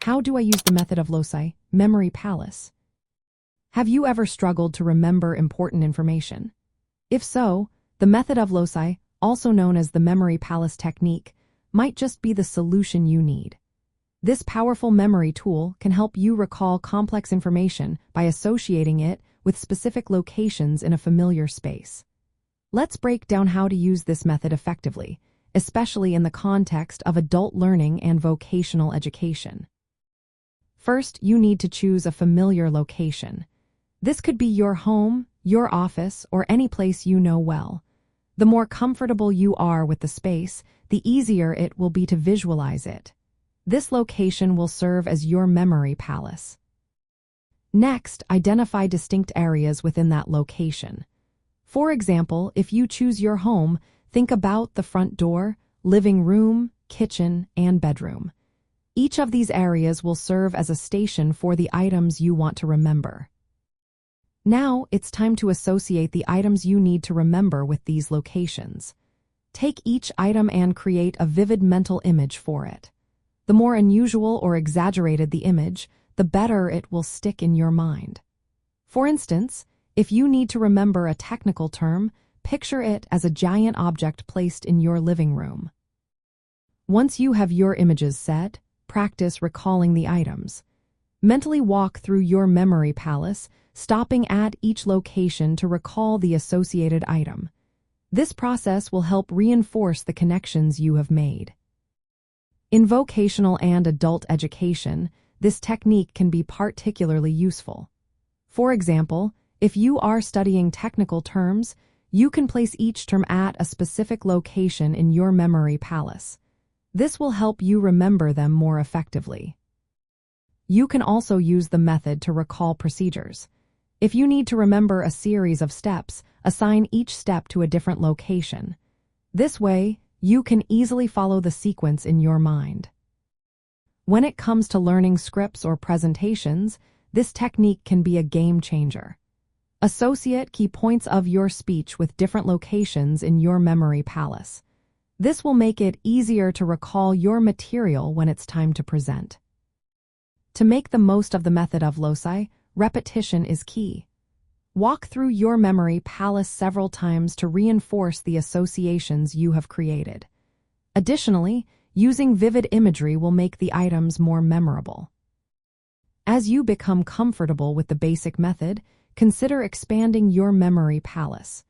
How do I use the method of Loci, memory palace? Have you ever struggled to remember important information? If so, the method of Loci, also known as the memory palace technique, might just be the solution you need. This powerful memory tool can help you recall complex information by associating it with specific locations in a familiar space. Let's break down how to use this method effectively, especially in the context of adult learning and vocational education. First, you need to choose a familiar location. This could be your home, your office, or any place you know well. The more comfortable you are with the space, the easier it will be to visualize it. This location will serve as your memory palace. Next, identify distinct areas within that location. For example, if you choose your home, think about the front door, living room, kitchen, and bedroom. Each of these areas will serve as a station for the items you want to remember. Now, it's time to associate the items you need to remember with these locations. Take each item and create a vivid mental image for it. The more unusual or exaggerated the image, the better it will stick in your mind. For instance, if you need to remember a technical term, picture it as a giant object placed in your living room. Once you have your images set, practice recalling the items. Mentally walk through your memory palace, stopping at each location to recall the associated item. This process will help reinforce the connections you have made. In vocational and adult education, this technique can be particularly useful. For example, if you are studying technical terms, you can place each term at a specific location in your memory palace. This will help you remember them more effectively. You can also use the method to recall procedures. If you need to remember a series of steps, assign each step to a different location. This way, you can easily follow the sequence in your mind. When it comes to learning scripts or presentations, this technique can be a game changer. Associate key points of your speech with different locations in your memory palace. This will make it easier to recall your material when it's time to present. To make the most of the method of Loci, repetition is key. Walk through your memory palace several times to reinforce the associations you have created. Additionally, using vivid imagery will make the items more memorable. As you become comfortable with the basic method, consider expanding your memory palace.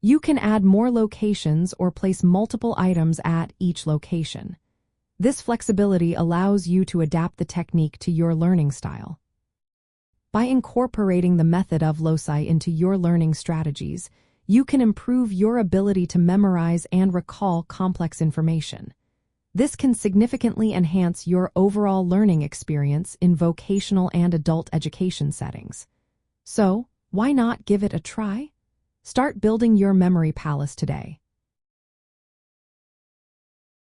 You can add more locations or place multiple items at each location. This flexibility allows you to adapt the technique to your learning style. By incorporating the method of Loci into your learning strategies, you can improve your ability to memorize and recall complex information. This can significantly enhance your overall learning experience in vocational and adult education settings. So, why not give it a try? Start building your memory palace today.